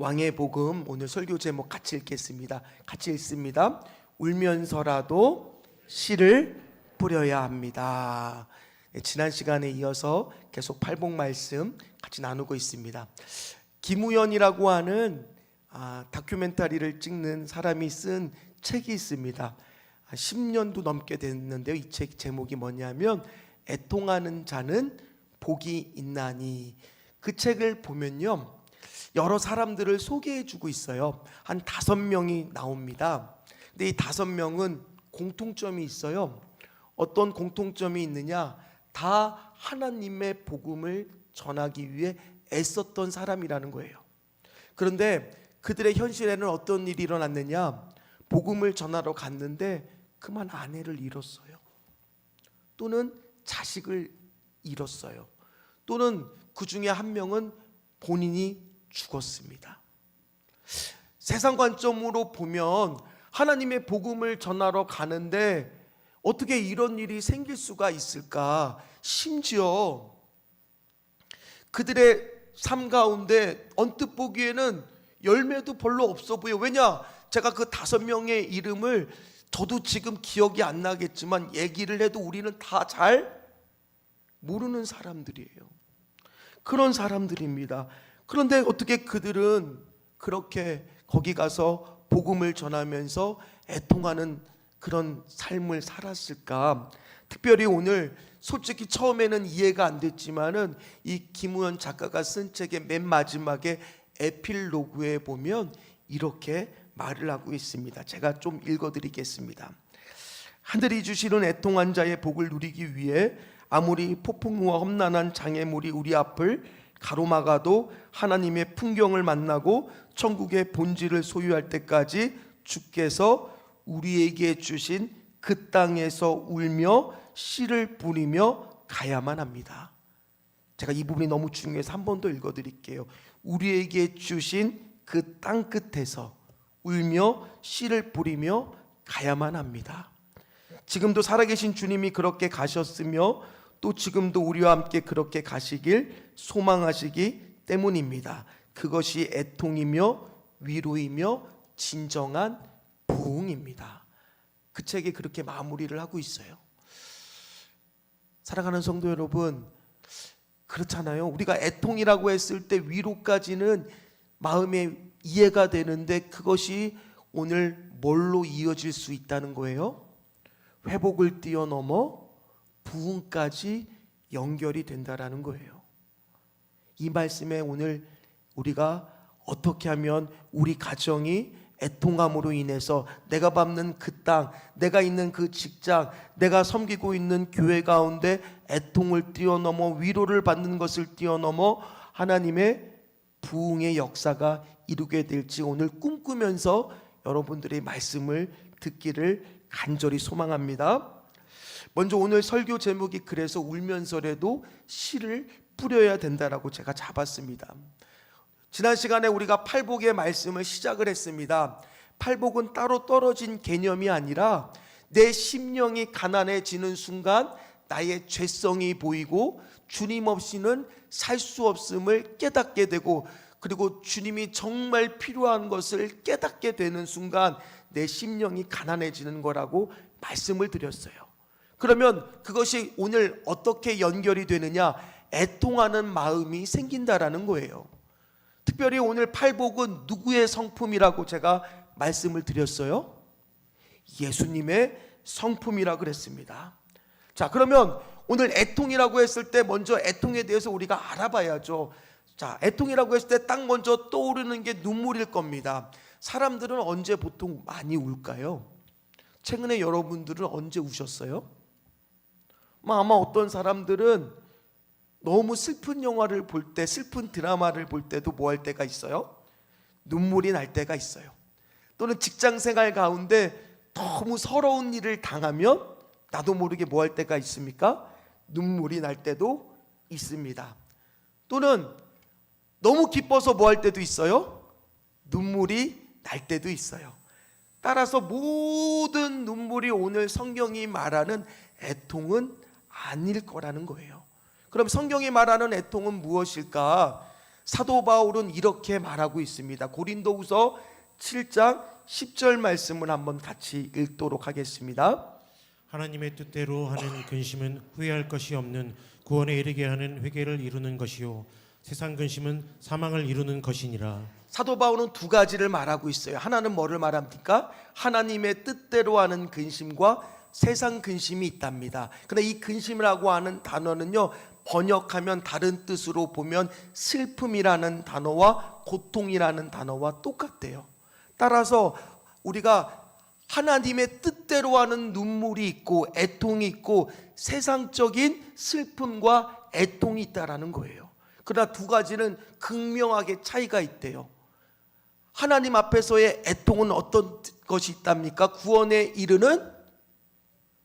왕의 복음 오늘 설교 제목 같이 읽겠습니다. 같이 읽습니다. 울면서라도 씨를 뿌려야 합니다. 지난 시간에 이어서 계속 팔복 말씀 같이 나누고 있습니다. 김우연이라고 하는 다큐멘터리를 찍는 사람이 쓴 책이 있습니다. 10년도 넘게 됐는데요. 이 책 제목이 뭐냐면 애통하는 자는 복이 있나니. 그 책을 보면요, 여러 사람들을 소개해 주고 있어요. 한 5명이 나옵니다. 근데 이 5명은 공통점이 있어요. 어떤 공통점이 있느냐? 다 하나님의 복음을 전하기 위해 애썼던 사람이라는 거예요. 그런데 그들의 현실에는 어떤 일이 일어났느냐? 복음을 전하러 갔는데 그만 아내를 잃었어요. 또는 자식을 잃었어요. 또는 그 중에 한 명은 본인이 죽었습니다. 세상 관점으로 보면 하나님의 복음을 전하러 가는데 어떻게 이런 일이 생길 수가 있을까? 심지어 그들의 삶 가운데 언뜻 보기에는 열매도 별로 없어 보여. 왜냐? 제가 그 5명의 이름을 저도 지금 기억이 안 나겠지만 얘기를 해도 우리는 다 잘 모르는 사람들이에요. 그런 사람들입니다. 그런데 어떻게 그들은 그렇게 거기 가서 복음을 전하면서 애통하는 그런 삶을 살았을까? 특별히 오늘 솔직히 처음에는 이해가 안 됐지만은 이 김우연 작가가 쓴 책의 맨 마지막에 에필로그에 보면 이렇게 말을 하고 있습니다. 제가 좀 읽어드리겠습니다. 하늘이 주시는 애통한 자의 복을 누리기 위해 아무리 폭풍우와 험난한 장애물이 우리 앞을 가로막아도 하나님의 풍경을 만나고 천국의 본질을 소유할 때까지 주께서 우리에게 주신 그 땅에서 울며 씨를 뿌리며 가야만 합니다. 제가 이 부분이 너무 중요해서 한 번 더 읽어드릴게요. 우리에게 주신 그 땅 끝에서 울며 씨를 뿌리며 가야만 합니다. 지금도 살아계신 주님이 그렇게 가셨으며 또 지금도 우리와 함께 그렇게 가시길 소망하시기 때문입니다. 그것이 애통이며 위로이며 진정한 부흥입니다. 그 책이 그렇게 마무리를 하고 있어요. 사랑하는 성도 여러분, 그렇잖아요. 우리가 애통이라고 했을 때 위로까지는 마음에 이해가 되는데 그것이 오늘 뭘로 이어질 수 있다는 거예요? 회복을 뛰어넘어 부흥까지 연결이 된다라는 거예요. 이 말씀에 오늘 우리가 어떻게 하면 우리 가정이 애통함으로 인해서 내가 밟는 그 땅, 내가 있는 그 직장, 내가 섬기고 있는 교회 가운데 애통을 뛰어넘어 위로를 받는 것을 뛰어넘어 하나님의 부흥의 역사가 이루게 될지 오늘 꿈꾸면서 여러분들의 말씀을 듣기를 간절히 소망합니다. 먼저 오늘 설교 제목이 그래서 울면서라도 씨를 뿌려야 된다라고 제가 잡았습니다. 지난 시간에 우리가 팔복의 말씀을 시작을 했습니다. 팔복은 따로 떨어진 개념이 아니라 내 심령이 가난해지는 순간 나의 죄성이 보이고 주님 없이는 살 수 없음을 깨닫게 되고, 그리고 주님이 정말 필요한 것을 깨닫게 되는 순간 내 심령이 가난해지는 거라고 말씀을 드렸어요. 그러면 그것이 오늘 어떻게 연결이 되느냐? 애통하는 마음이 생긴다라는 거예요. 특별히 오늘 팔복은 누구의 성품이라고 제가 말씀을 드렸어요? 예수님의 성품이라 그랬습니다. 자, 그러면 오늘 애통이라고 했을 때 먼저 애통에 대해서 우리가 알아봐야죠. 자, 애통이라고 했을 때 딱 먼저 떠오르는 게 눈물일 겁니다. 사람들은 언제 보통 많이 울까요? 최근에 여러분들은 언제 우셨어요? 아마 어떤 사람들은 너무 슬픈 영화를 볼 때, 슬픈 드라마를 볼 때도 뭐 할 때가 있어요? 눈물이 날 때가 있어요. 또는 직장 생활 가운데 너무 서러운 일을 당하면 나도 모르게 뭐 할 때가 있습니까? 눈물이 날 때도 있습니다. 또는 너무 기뻐서 뭐 할 때도 있어요? 눈물이 날 때도 있어요. 따라서 모든 눈물이 오늘 성경이 말하는 애통은 아닐 거라는 거예요. 그럼 성경이 말하는 애통은 무엇일까? 사도 바울은 이렇게 말하고 있습니다. 고린도후서 7장 10절 말씀을 한번 같이 읽도록 하겠습니다. 하나님의 뜻대로 하는 근심은 후회할 것이 없는 구원에 이르게 하는 회개를 이루는 것이요 세상 근심은 사망을 이루는 것이니라. 사도 바울은 두 가지를 말하고 있어요. 하나는 뭐를 말합니까? 하나님의 뜻대로 하는 근심과 세상 근심이 있답니다. 그런데 이 근심이라고 하는 단어는요, 번역하면 다른 뜻으로 보면 슬픔이라는 단어와 고통이라는 단어와 똑같대요. 따라서 우리가 하나님의 뜻대로 하는 눈물이 있고 애통이 있고 세상적인 슬픔과 애통이 있다라는 거예요. 그러나 두 가지는 극명하게 차이가 있대요. 하나님 앞에서의 애통은 어떤 것이 있답니까? 구원에 이르는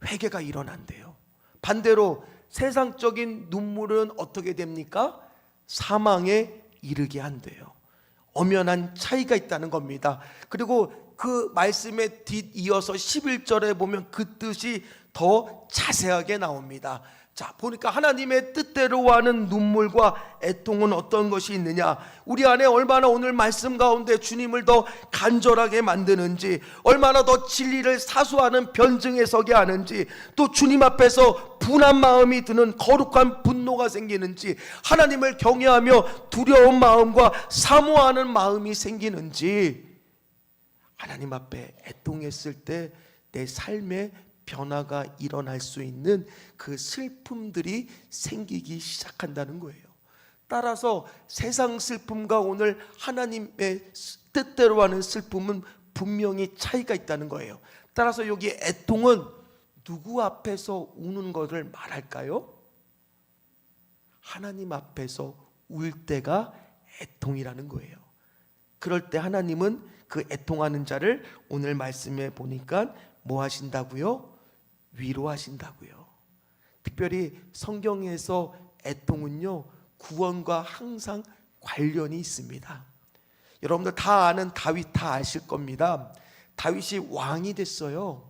회개가 일어난대요. 반대로 세상적인 눈물은 어떻게 됩니까? 사망에 이르게 한대요. 엄연한 차이가 있다는 겁니다. 그리고 그 말씀에 뒤이어서 11절에 보면 그 뜻이 더 자세하게 나옵니다. 자, 보니까 하나님의 뜻대로 하는 눈물과 애통은 어떤 것이 있느냐, 우리 안에 얼마나 오늘 말씀 가운데 주님을 더 간절하게 만드는지, 얼마나 더 진리를 사수하는 변증에 서게 하는지, 또 주님 앞에서 분한 마음이 드는 거룩한 분노가 생기는지, 하나님을 경외하며 두려운 마음과 사모하는 마음이 생기는지, 하나님 앞에 애통했을 때 내 삶에 변화가 일어날 수 있는 그 슬픔들이 생기기 시작한다는 거예요. 따라서 세상 슬픔과 오늘 하나님의 뜻대로 하는 슬픔은 분명히 차이가 있다는 거예요. 따라서 여기 애통은 누구 앞에서 우는 것을 말할까요? 하나님 앞에서 울 때가 애통이라는 거예요. 그럴 때 하나님은 그 애통하는 자를 오늘 말씀에 보니까 뭐 하신다고요? 위로하신다고요. 특별히 성경에서 애통은요, 구원과 항상 관련이 있습니다. 여러분들 다 아는 다윗 다 아실 겁니다. 다윗이 왕이 됐어요.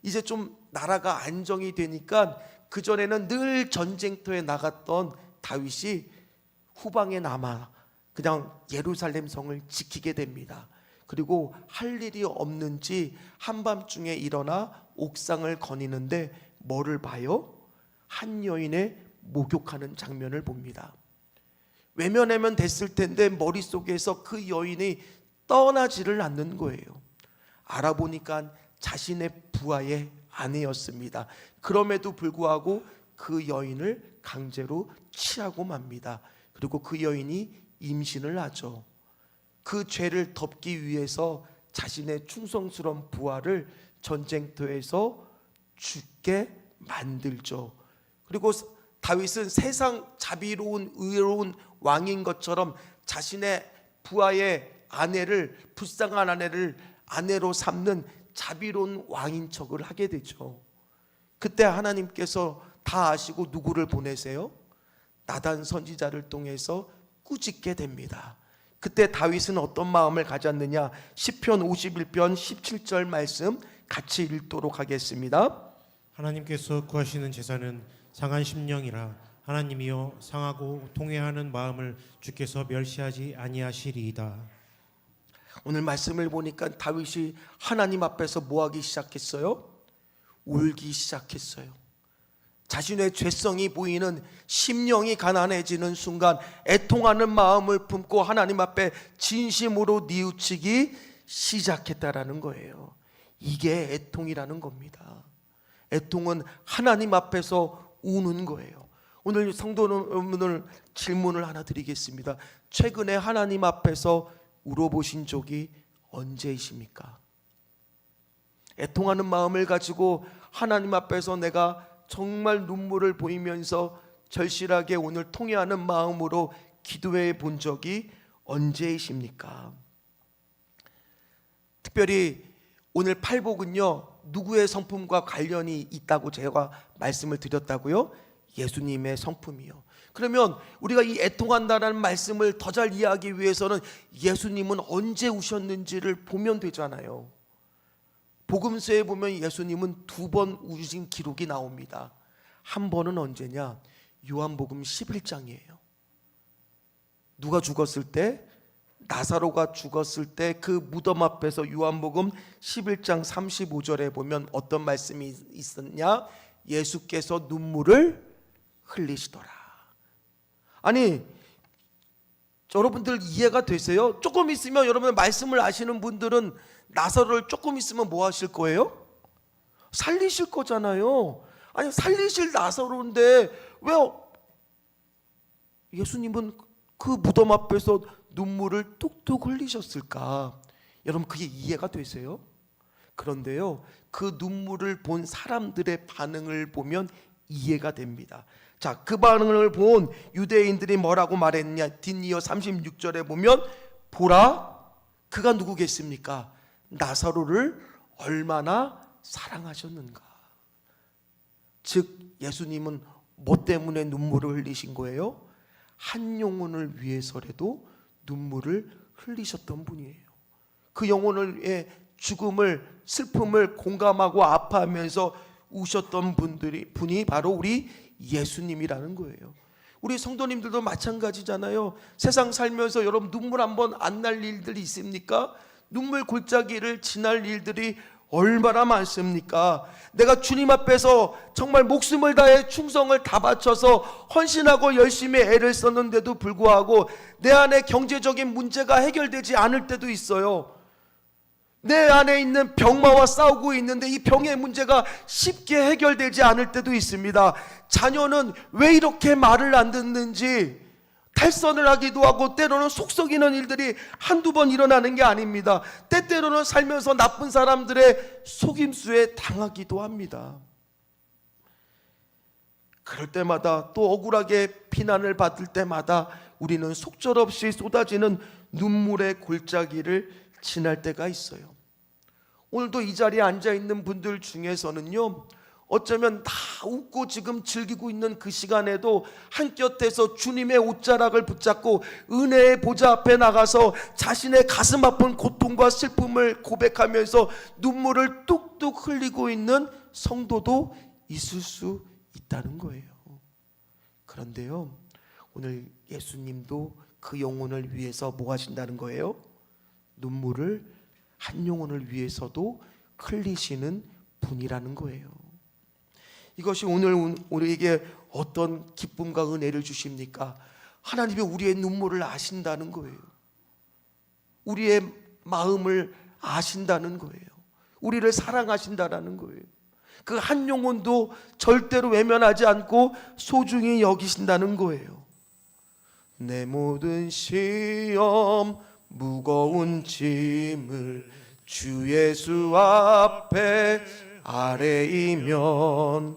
이제 좀 나라가 안정이 되니까 그전에는 늘 전쟁터에 나갔던 다윗이 후방에 남아 그냥 예루살렘 성을 지키게 됩니다. 그리고 할 일이 없는지 한밤중에 일어나 옥상을 거니는데 뭐를 봐요? 한 여인의 목욕하는 장면을 봅니다. 외면하면 됐을 텐데 머릿속에서 그 여인이 떠나지를 않는 거예요. 알아보니까 자신의 부하의 아내였습니다. 그럼에도 불구하고 그 여인을 강제로 취하고 맙니다. 그리고 그 여인이 임신을 하죠. 그 죄를 덮기 위해서 자신의 충성스러운 부하를 전쟁터에서 죽게 만들죠. 그리고 다윗은 세상 자비로운 의로운 왕인 것처럼 자신의 부하의 아내를, 불쌍한 아내를 아내로 삼는 자비로운 왕인 척을 하게 되죠. 그때 하나님께서 다 아시고 누구를 보내세요? 나단 선지자를 통해서 꾸짖게 됩니다. 그때 다윗은 어떤 마음을 가졌느냐? 시편 51편 17절 말씀 같이 읽도록 하겠습니다. 하나님께서 구하시는 제사는 상한 심령이라. 하나님이여 상하고 통회하는 마음을 주께서 멸시하지 아니하시리이다. 오늘 말씀을 보니까 다윗이 하나님 앞에서 뭐 하기 시작했어요? 울기 시작했어요. 자신의 죄성이 보이는, 심령이 가난해지는 순간 애통하는 마음을 품고 하나님 앞에 진심으로 뉘우치기 시작했다라는 거예요. 이게 애통이라는 겁니다. 애통은 하나님 앞에서 우는 거예요. 오늘 성도 여러분들 질문을 하나 드리겠습니다. 최근에 하나님 앞에서 울어보신 적이 언제이십니까? 애통하는 마음을 가지고 하나님 앞에서 내가 정말 눈물을 보이면서 절실하게 오늘 통회하는 마음으로 기도해 본 적이 언제이십니까? 특별히 오늘 팔복은요, 누구의 성품과 관련이 있다고 제가 말씀을 드렸다고요? 예수님의 성품이요. 그러면 우리가 이 애통한다는 말씀을 더 잘 이해하기 위해서는 예수님은 언제 우셨는지를 보면 되잖아요. 복음서에 보면 예수님은 2번 우신 기록이 나옵니다. 한 번은 언제냐? 요한복음 11장이에요. 누가 죽었을 때? 나사로가 죽었을 때 그 무덤 앞에서 요한복음 11장 35절에 보면 어떤 말씀이 있었냐? 예수께서 눈물을 흘리시더라. 아니, 여러분들 이해가 되세요? 조금 있으면 여러분 말씀을 아시는 분들은 나사로를 조금 있으면 뭐 하실 거예요? 살리실 거잖아요. 아니, 살리실 나사로인데 왜 예수님은 그 무덤 앞에서 눈물을 뚝뚝 흘리셨을까? 여러분 그게 이해가 되세요? 그런데요, 그 눈물을 본 사람들의 반응을 보면 이해가 됩니다. 자, 그 반응을 본 유대인들이 뭐라고 말했냐? 뒷이어 36절에 보면 보라, 그가 누구겠습니까? 나사로를 얼마나 사랑하셨는가. 즉 예수님은 뭐 때문에 눈물을 흘리신 거예요? 한 영혼을 위해서라도 눈물을 흘리셨던 분이에요. 그 영혼의 죽음을, 슬픔을 공감하고 아파하면서 우셨던 분이 바로 우리 예수님이라는 거예요. 우리 성도님들도 마찬가지잖아요. 세상 살면서 여러분 눈물 한번 안 날 일들이 있습니까? 눈물 골짜기를 지날 일들이 얼마나 많습니까? 내가 주님 앞에서 정말 목숨을 다해 충성을 다 바쳐서 헌신하고 열심히 애를 썼는데도 불구하고 내 안에 경제적인 문제가 해결되지 않을 때도 있어요. 내 안에 있는 병마와 싸우고 있는데 이 병의 문제가 쉽게 해결되지 않을 때도 있습니다. 자녀는 왜 이렇게 말을 안 듣는지 탈선을 하기도 하고 때로는 속썩이는 일들이 한두 번 일어나는 게 아닙니다. 때때로는 살면서 나쁜 사람들의 속임수에 당하기도 합니다. 그럴 때마다 또 억울하게 비난을 받을 때마다 우리는 속절없이 쏟아지는 눈물의 골짜기를 지날 때가 있어요. 오늘도 이 자리에 앉아있는 분들 중에서는요, 어쩌면 다 웃고 지금 즐기고 있는 그 시간에도 한곁에서 주님의 옷자락을 붙잡고 은혜의 보좌 앞에 나가서 자신의 가슴 아픈 고통과 슬픔을 고백하면서 눈물을 뚝뚝 흘리고 있는 성도도 있을 수 있다는 거예요. 그런데요, 오늘 예수님도 그 영혼을 위해서 뭐 하신다는 거예요? 눈물을 한 영혼을 위해서도 흘리시는 분이라는 거예요. 이것이 오늘 우리에게 어떤 기쁨과 은혜를 주십니까? 하나님이 우리의 눈물을 아신다는 거예요. 우리의 마음을 아신다는 거예요. 우리를 사랑하신다는 거예요. 그 한 영혼도 절대로 외면하지 않고 소중히 여기신다는 거예요. 내 모든 시험 무거운 짐을 주 예수 앞에 아래이면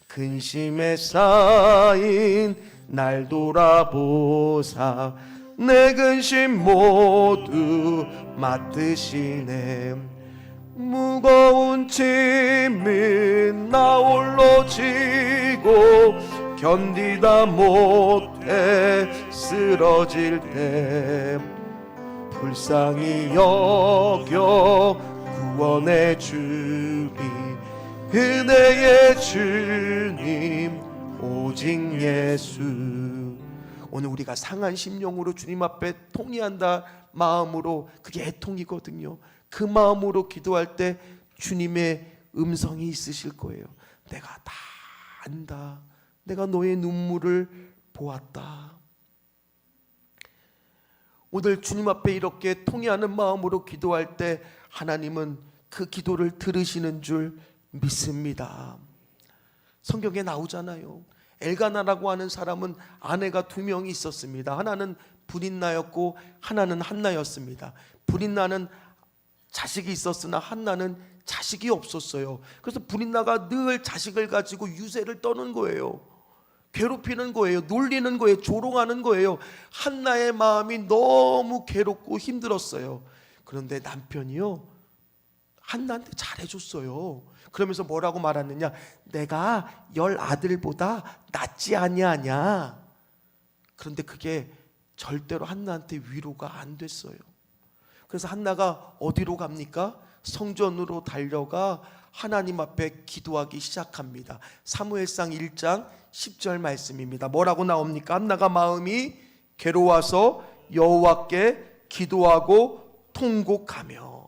근심에 쌓인 날 돌아보사 내 근심 모두 맡으시네. 무거운 짐은 나 홀로 지고 견디다 못해 쓰러질 때 불쌍히 여겨 구원해 주리 은혜의 주님 오직 예수. 오늘 우리가 상한 심령으로 주님 앞에 통회한다 마음으로, 그게 애통이거든요. 그 마음으로 기도할 때 주님의 음성이 있으실 거예요. 내가 다 안다. 내가 너의 눈물을 보았다. 오늘 주님 앞에 이렇게 통회하는 마음으로 기도할 때 하나님은 그 기도를 들으시는 줄 믿습니다. 성경에 나오잖아요. 엘가나라고 하는 사람은 아내가 2명이 있었습니다. 하나는 불인나였고 하나는 한나였습니다. 불인나는 자식이 있었으나 한나는 자식이 없었어요. 그래서 불인나가 늘 자식을 가지고 유세를 떠는 거예요. 괴롭히는 거예요. 놀리는 거예요. 조롱하는 거예요. 한나의 마음이 너무 괴롭고 힘들었어요. 그런데 남편이요, 한나한테 잘해줬어요. 그러면서 뭐라고 말하느냐? 내가 10 아들보다 낫지 아니하냐. 그런데 그게 절대로 한나한테 위로가 안 됐어요. 그래서 한나가 어디로 갑니까? 성전으로 달려가 하나님 앞에 기도하기 시작합니다. 사무엘상 1장 10절 말씀입니다. 뭐라고 나옵니까? 한나가 마음이 괴로워서 여호와께 기도하고 통곡하며.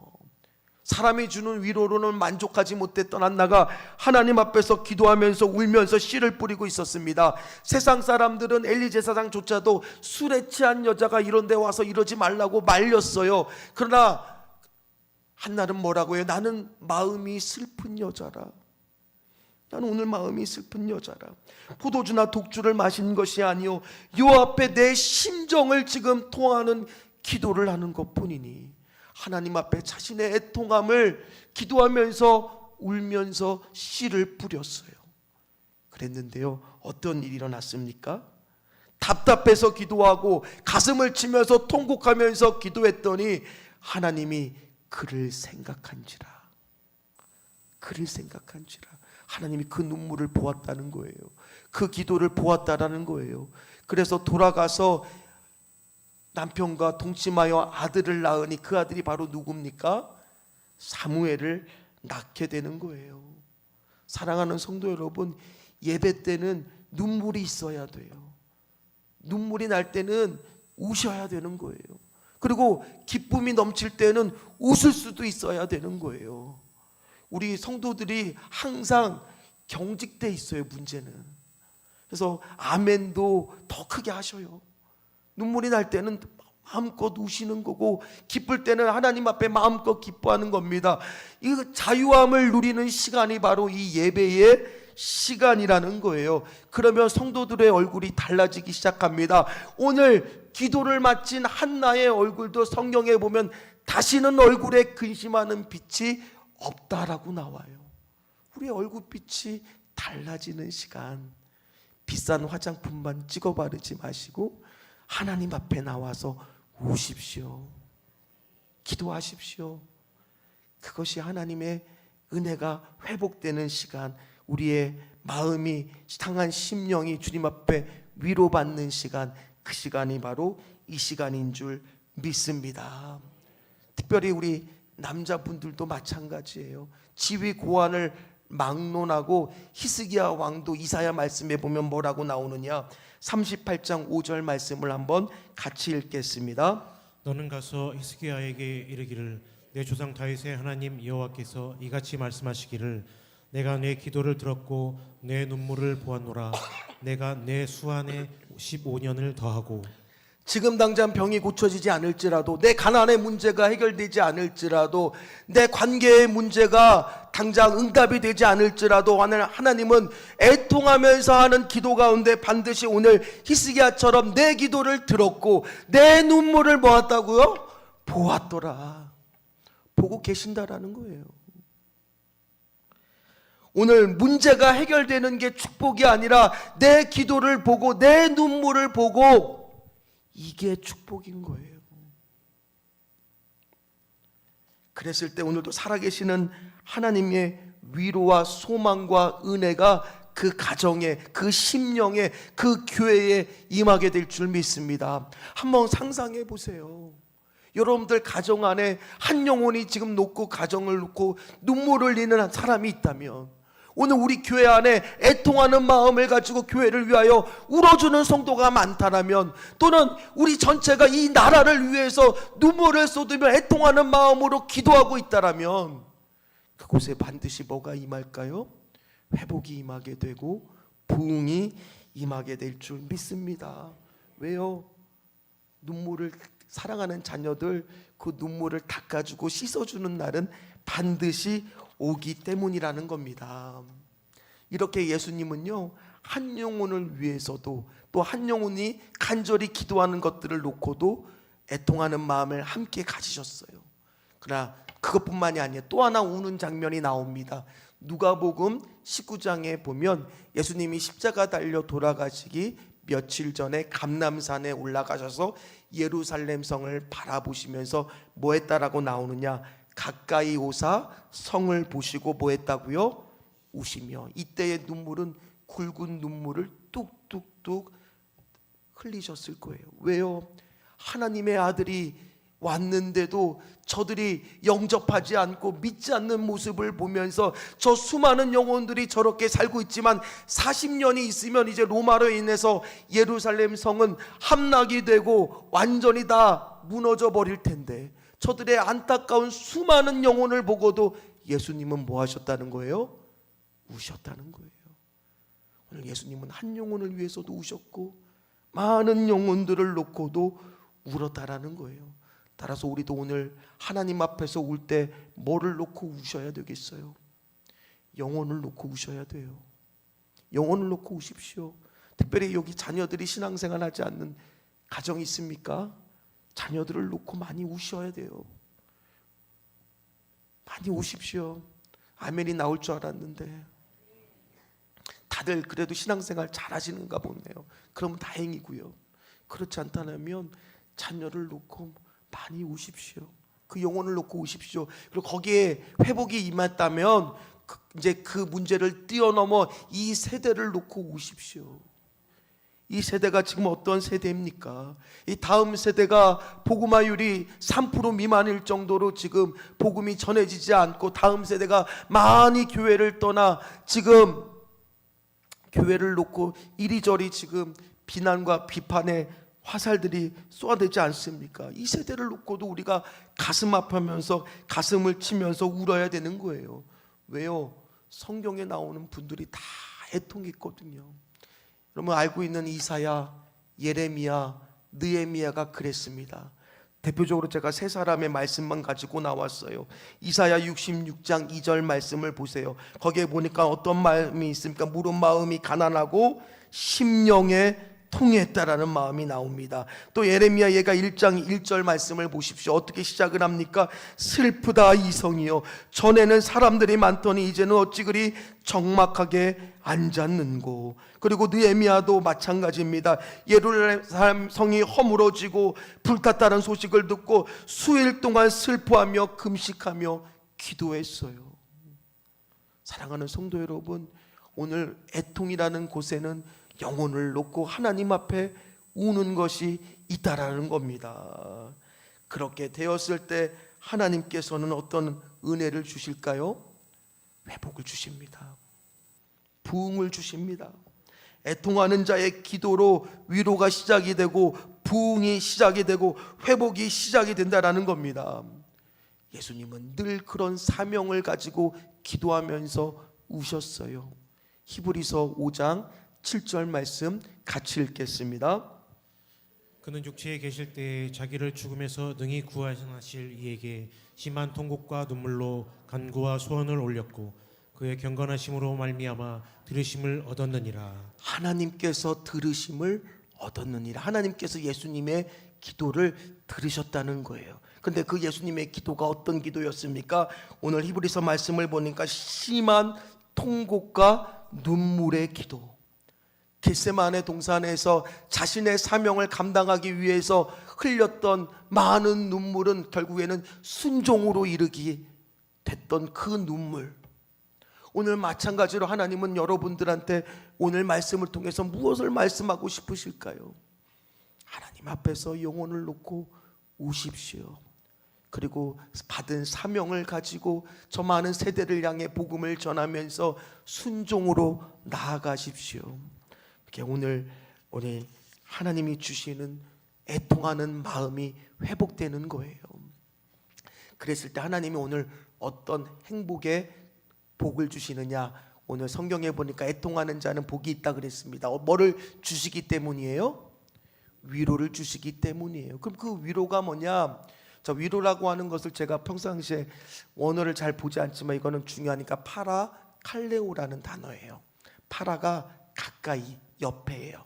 사람이 주는 위로로는 만족하지 못했던 한나가 하나님 앞에서 기도하면서 울면서 씨를 뿌리고 있었습니다. 세상 사람들은 엘리 제사장조차도 술에 취한 여자가 이런 데 와서 이러지 말라고 말렸어요. 그러나 한나는 뭐라고 해요? 나는 마음이 슬픈 여자라. 나는 오늘 마음이 슬픈 여자라. 포도주나 독주를 마신 것이 아니요 요 앞에 내 심정을 지금 통하는 기도를 하는 것뿐이니 하나님 앞에 자신의 애통함을 기도하면서 울면서 씨를 뿌렸어요. 그랬는데요, 어떤 일이 일어났습니까? 답답해서 기도하고 가슴을 치면서 통곡하면서 기도했더니 하나님이 그를 생각한지라. 하나님이 그 눈물을 보았다는 거예요. 그 기도를 보았다라는 거예요. 그래서 돌아가서 남편과 동침하여 아들을 낳으니 그 아들이 바로 누굽니까? 사무엘을 낳게 되는 거예요. 사랑하는 성도 여러분, 예배 때는 눈물이 있어야 돼요. 눈물이 날 때는 우셔야 되는 거예요. 그리고 기쁨이 넘칠 때는 웃을 수도 있어야 되는 거예요. 우리 성도들이 항상 경직돼 있어요, 문제는. 그래서 아멘도 더 크게 하셔요. 눈물이 날 때는 마음껏 우시는 거고, 기쁠 때는 하나님 앞에 마음껏 기뻐하는 겁니다. 이 자유함을 누리는 시간이 바로 이 예배의 시간이라는 거예요. 그러면 성도들의 얼굴이 달라지기 시작합니다. 오늘 기도를 마친 한나의 얼굴도 성경에 보면 다시는 얼굴에 근심하는 빛이 없다라고 나와요. 우리의 얼굴빛이 달라지는 시간. 비싼 화장품만 찍어 바르지 마시고 하나님 앞에 나와서 우십시오. 기도하십시오. 그것이 하나님의 은혜가 회복되는 시간, 우리의 마음이 상한 심령이 주님 앞에 위로받는 시간, 그 시간이 바로 이 시간인 줄 믿습니다. 특별히 우리 남자분들도 마찬가지예요. 지위 고한을 막론하고 히스기야 왕도 이사야 말씀에 보면 뭐라고 나오느냐, 38장 5절 말씀을 한번 같이 읽겠습니다. 너는 가서 히스기야에게 이르기를 내 조상 다윗의 하나님 여호와께서 이같이 말씀하시기를 내가 내 기도를 들었고 내 눈물을 보았노라. 내가 내 수완에 15년을 더하고. 지금 당장 병이 고쳐지지 않을지라도, 내 가난의 문제가 해결되지 않을지라도, 내 관계의 문제가 당장 응답이 되지 않을지라도 하나님은 애통하면서 하는 기도 가운데 반드시 오늘 히스기야처럼 내 기도를 들었고 내 눈물을 보았다고요? 보았더라. 보고 계신다라는 거예요. 오늘 문제가 해결되는 게 축복이 아니라 내 기도를 보고 내 눈물을 보고, 이게 축복인 거예요. 그랬을 때 오늘도 살아계시는 하나님의 위로와 소망과 은혜가 그 가정에, 그 심령에, 그 교회에 임하게 될 줄 믿습니다. 한번 상상해 보세요. 여러분들 가정 안에 한 영혼이 지금 놓고 가정을 놓고 눈물을 흘리는 사람이 있다면, 오늘 우리 교회 안에 애통하는 마음을 가지고 교회를 위하여 울어주는 성도가 많다라면, 또는 우리 전체가 이 나라를 위해서 눈물을 쏟으며 애통하는 마음으로 기도하고 있다라면, 그곳에 반드시 뭐가 임할까요? 회복이 임하게 되고 부흥이 임하게 될 줄 믿습니다. 왜요? 눈물을 사랑하는 자녀들, 그 눈물을 닦아주고 씻어주는 날은 반드시 오기 때문이라는 겁니다. 이렇게 예수님은요, 한 영혼을 위해서도, 또 한 영혼이 간절히 기도하는 것들을 놓고도 애통하는 마음을 함께 가지셨어요. 그러나 그것뿐만이 아니에요. 또 하나 우는 장면이 나옵니다. 누가복음 19장에 보면 예수님이 십자가 달려 돌아가시기 며칠 전에 감람산에 올라가셔서 예루살렘 성을 바라보시면서 뭐 했다라고 나오느냐, 가까이 오사 성을 보시고 뭐 했다고요? 우시며. 이때의 눈물은 굵은 눈물을 뚝뚝뚝 흘리셨을 거예요. 왜요? 하나님의 아들이 왔는데도 저들이 영접하지 않고 믿지 않는 모습을 보면서 저 수많은 영혼들이 저렇게 살고 있지만 40년이 있으면 이제 로마로 인해서 예루살렘 성은 함락이 되고 완전히 다 무너져 버릴 텐데, 저들의 안타까운 수많은 영혼을 보고도 예수님은 뭐 하셨다는 거예요? 우셨다는 거예요. 오늘 예수님은 한 영혼을 위해서도 우셨고 많은 영혼들을 놓고도 울었다라는 거예요. 따라서 우리도 오늘 하나님 앞에서 울 때 뭐를 놓고 우셔야 되겠어요? 영혼을 놓고 우셔야 돼요. 영혼을 놓고 우십시오. 특별히 여기 자녀들이 신앙생활 하지 않는 가정이 있습니까? 자녀들을 놓고 많이 우셔야 돼요. 많이 우십시오. 아멘이 나올 줄 알았는데 다들 그래도 신앙생활 잘 하시는가 보네요. 그러면 다행이고요. 그렇지 않다면 자녀를 놓고 많이 우십시오. 그 영혼을 놓고 우십시오. 그리고 거기에 회복이 임했다면 이제 그 문제를 뛰어넘어 이 세대를 놓고 우십시오. 이 세대가 지금 어떤 세대입니까? 이 다음 세대가 복음화율이 3% 미만일 정도로 지금 복음이 전해지지 않고 다음 세대가 많이 교회를 떠나 지금 교회를 놓고 이리저리 지금 비난과 비판의 화살들이 쏘아대지 않습니까? 이 세대를 놓고도 우리가 가슴 아파하면서 가슴을 치면서 울어야 되는 거예요. 왜요? 성경에 나오는 분들이 다 애통이 있거든요. 여러분 알고 있는 이사야, 예레미야, 느헤미야가 그랬습니다. 대표적으로 제가 세 사람의 말씀만 가지고 나왔어요. 이사야 66장 2절 말씀을 보세요. 거기에 보니까 어떤 마음이 있습니까? 무릇 마음이 가난하고 심령에 통했다라는 마음이 나옵니다. 또 예레미야 얘가 1장 1절 말씀을 보십시오. 어떻게 시작을 합니까? 슬프다 이성이여, 전에는 사람들이 많더니 이제는 어찌 그리 적막하게 앉았는고. 그리고 느헤미야도 마찬가지입니다. 예루살렘 성이 허물어지고 불탔다는 소식을 듣고 수일 동안 슬퍼하며 금식하며 기도했어요. 사랑하는 성도 여러분, 오늘 애통이라는 곳에는 영혼을 놓고 하나님 앞에 우는 것이 있다라는 겁니다. 그렇게 되었을 때 하나님께서는 어떤 은혜를 주실까요? 회복을 주십니다. 부흥을 주십니다. 애통하는 자의 기도로 위로가 시작이 되고 부흥이 시작이 되고 회복이 시작이 된다라는 겁니다. 예수님은 늘 그런 사명을 가지고 기도하면서 우셨어요. 히브리서 5장 7절 말씀 같이 읽겠습니다. 그는 육체에 계실 때에 자기를 죽음에서 능히 구하실 이에게 심한 통곡과 눈물로 간구와 소원을 올렸고 그의 경건하심으로 말미암아 들으심을 얻었느니라. 하나님께서 들으심을 얻었느니라. 하나님께서 예수님의 기도를 들으셨다는 거예요. 근데 그 예수님의 기도가 어떤 기도였습니까? 오늘 히브리서 말씀을 보니까 심한 통곡과 눈물의 기도. 겟세마네 동산에서 자신의 사명을 감당하기 위해서 흘렸던 많은 눈물은 결국에는 순종으로 이르게 됐던 그 눈물. 오늘 마찬가지로 하나님은 여러분들한테 오늘 말씀을 통해서 무엇을 말씀하고 싶으실까요? 하나님 앞에서 영혼을 놓고 우십시오. 그리고 받은 사명을 가지고 저 많은 세대를 향해 복음을 전하면서 순종으로 나아가십시오. 이렇게 오늘 하나님이 주시는 애통하는 마음이 회복되는 거예요. 그랬을 때 하나님이 오늘 어떤 행복의 복을 주시느냐? 오늘 성경에 보니까 애통하는 자는 복이 있다 그랬습니다. 뭐를 주시기 때문이에요? 위로를 주시기 때문이에요. 그럼 그 위로가 뭐냐? 저 위로라고 하는 것을 제가 평상시에 원어를 잘 보지 않지만 이거는 중요하니까 파라칼레오라는 단어예요. 파라가 가까이, 옆에예요.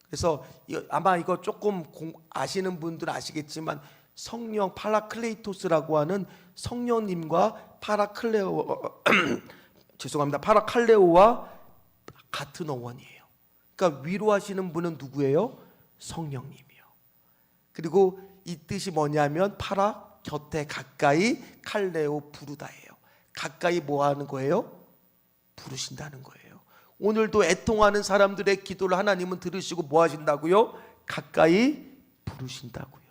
그래서 아마 이거 조금 아시는 분들은 아시겠지만 성령 파라클레이토스라고 하는 성령님과 파라칼레오와 같은 어원이에요. 그러니까 위로하시는 분은 누구예요? 성령님이요. 그리고 이 뜻이 뭐냐면 파라 곁에 가까이, 칼레오 부르다예요. 가까이 뭐 하는 거예요? 부르신다는 거예요. 오늘도 애통하는 사람들의 기도를 하나님은 들으시고 뭐 하신다고요? 가까이 부르신다고요.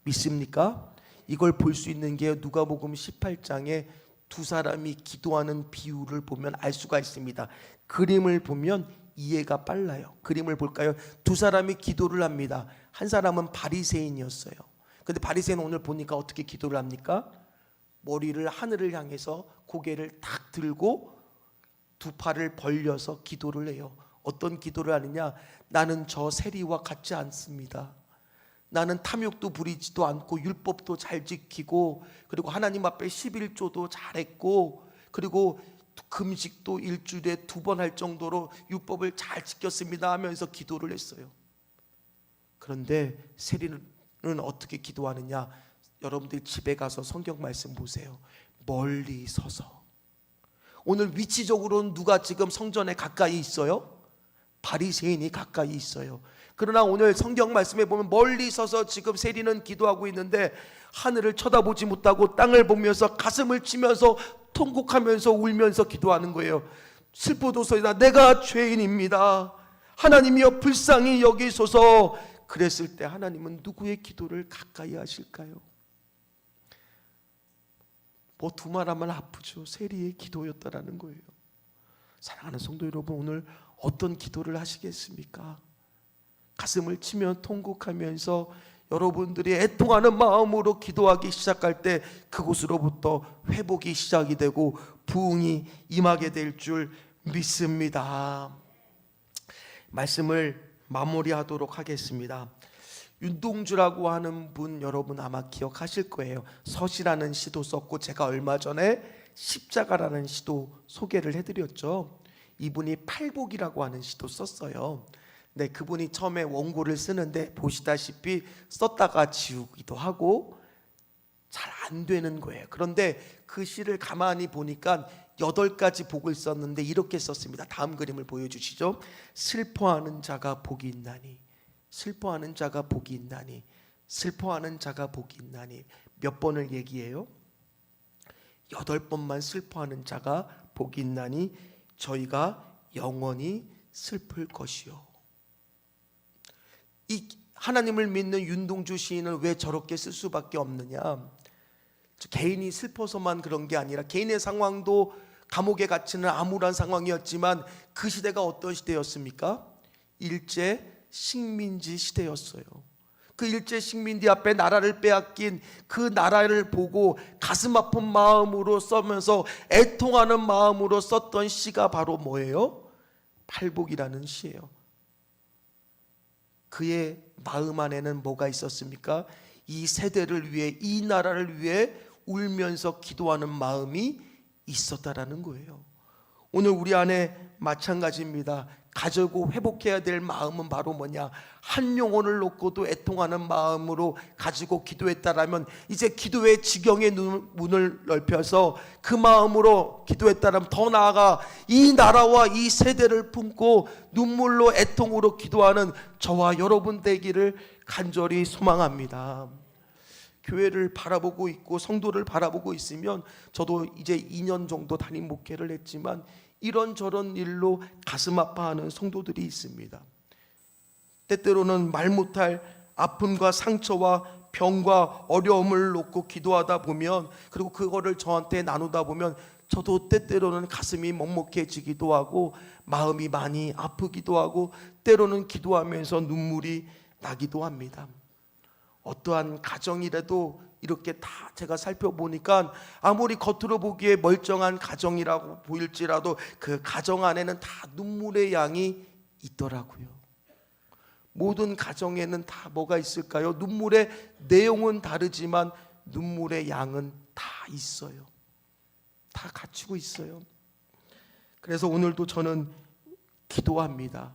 믿습니까? 이걸 볼 수 있는 게 누가복음 18장에 두 사람이 기도하는 비유를 보면 알 수가 있습니다. 그림을 보면 이해가 빨라요. 그림을 볼까요? 두 사람이 기도를 합니다. 한 사람은 바리새인이었어요. 근데 바리새인은 오늘 보니까 어떻게 기도를 합니까? 머리를 하늘을 향해서 고개를 탁 들고 두 팔을 벌려서 기도를 해요. 어떤 기도를 하느냐? 나는 저 세리와 같지 않습니다. 나는 탐욕도 부리지도 않고 율법도 잘 지키고 그리고 하나님 앞에 11조도 잘했고 그리고 금식도 일주일에 2번 할 정도로 율법을 잘 지켰습니다 하면서 기도를 했어요. 그런데 세리는 어떻게 기도하느냐? 여러분들 집에 가서 성경 말씀 보세요. 멀리 서서. 오늘 위치적으로는 누가 지금 성전에 가까이 있어요? 바리새인이 가까이 있어요. 그러나 오늘 성경 말씀에 보면 멀리 서서 지금 세리는 기도하고 있는데 하늘을 쳐다보지 못하고 땅을 보면서 가슴을 치면서 통곡하면서 울면서 기도하는 거예요. 슬프도소이다. 내가 죄인입니다. 하나님이여 불쌍히 여기소서. 그랬을 때 하나님은 누구의 기도를 가까이 하실까요? 뭐 두말하면 아프죠. 세리의 기도였다라는 거예요. 사랑하는 성도 여러분, 오늘 어떤 기도를 하시겠습니까? 가슴을 치며 통곡하면서 여러분들이 애통하는 마음으로 기도하기 시작할 때 그곳으로부터 회복이 시작이 되고 부흥이 임하게 될 줄 믿습니다. 말씀을 마무리하도록 하겠습니다. 윤동주라고 하는 분 여러분 아마 기억하실 거예요. 서시라는 시도 썼고 제가 얼마 전에 십자가라는 시도 소개를 해드렸죠. 이분이 팔복이라고 하는 시도 썼어요. 네, 그분이 처음에 원고를 쓰는데 보시다시피 썼다가 지우기도 하고 잘 안 되는 거예요. 그런데 그 시를 가만히 보니까 8가지 복을 썼는데 이렇게 썼습니다. 다음 그림을 보여주시죠. 슬퍼하는 자가 복이 있나니, 슬퍼하는 자가 복이 있나니, 슬퍼하는 자가 복이 있나니. 몇 번을 얘기해요? 8번만 슬퍼하는 자가 복이 있나니 저희가 영원히 슬플 것이요. 이 하나님을 믿는 윤동주 시인은 왜 저렇게 쓸 수밖에 없느냐? 개인이 슬퍼서만 그런 게 아니라 개인의 상황도 감옥에 갇히는 암울한 상황이었지만 그 시대가 어떤 시대였습니까? 일제 식민지 시대였어요. 그 일제 식민지 앞에 나라를 빼앗긴 그 나라를 보고 가슴 아픈 마음으로 써면서 애통하는 마음으로 썼던 시가 바로 뭐예요? 팔복이라는 시예요. 그의 마음 안에는 뭐가 있었습니까? 이 세대를 위해, 이 나라를 위해 울면서 기도하는 마음이 있었다라는 거예요. 오늘 우리 안에 마찬가지입니다. 가지고 회복해야 될 마음은 바로 뭐냐? 한 영혼을 놓고도 애통하는 마음으로 가지고 기도했다라면 이제 기도의 지경의 문을 넓혀서 그 마음으로 기도했다라면 더 나아가 이 나라와 이 세대를 품고 눈물로 애통으로 기도하는 저와 여러분 되기를 간절히 소망합니다. 교회를 바라보고 있고 성도를 바라보고 있으면 저도 이제 2년 정도 담임 목회를 했지만 이런저런 일로 가슴 아파하는 성도들이 있습니다. 때때로는 말 못할 아픔과 상처와 병과 어려움을 놓고 기도하다 보면 그리고 그거를 저한테 나누다 보면 저도 때때로는 가슴이 먹먹해지기도 하고 마음이 많이 아프기도 하고 때로는 기도하면서 눈물이 나기도 합니다. 어떠한 가정이라도 이렇게 다 제가 살펴보니까 아무리 겉으로 보기에 멀쩡한 가정이라고 보일지라도 그 가정 안에는 다 눈물의 양이 있더라고요. 모든 가정에는 다 뭐가 있을까요? 눈물의 내용은 다르지만 눈물의 양은 다 있어요. 다 갖추고 있어요. 그래서 오늘도 저는 기도합니다.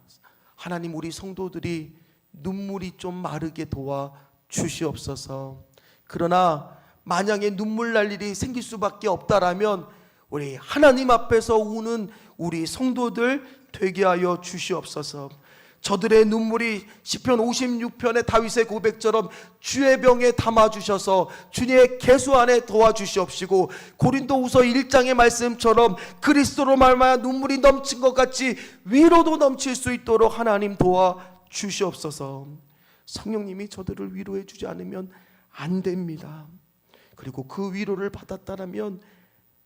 하나님, 우리 성도들이 눈물이 좀 마르게 도와 주시옵소서. 그러나 만약에 눈물 날 일이 생길 수밖에 없다라면 우리 하나님 앞에서 우는 우리 성도들 되게 하여 주시옵소서. 저들의 눈물이 시편 56편의 다윗의 고백처럼 주의 병에 담아주셔서 주님의 계수 안에 도와주시옵시고 고린도후서 1장의 말씀처럼 그리스도로 말미암아 눈물이 넘친 것 같이 위로도 넘칠 수 있도록 하나님 도와주시옵소서. 성령님이 저들을 위로해 주지 않으면 안 됩니다. 그리고 그 위로를 받았다면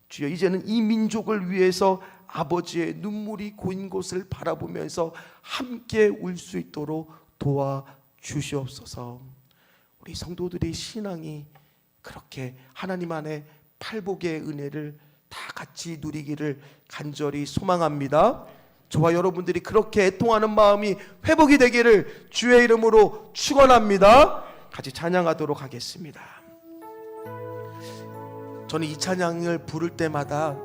주여 이제는 이 민족을 위해서 아버지의 눈물이 고인 곳을 바라보면서 함께 울 수 있도록 도와주시옵소서. 우리 성도들의 신앙이 그렇게 하나님 안에 팔복의 은혜를 다 같이 누리기를 간절히 소망합니다. 저와 여러분들이 그렇게 애통하는 마음이 회복이 되기를 주의 이름으로 축원합니다. 같이 찬양하도록 하겠습니다. 저는 이 찬양을 부를 때마다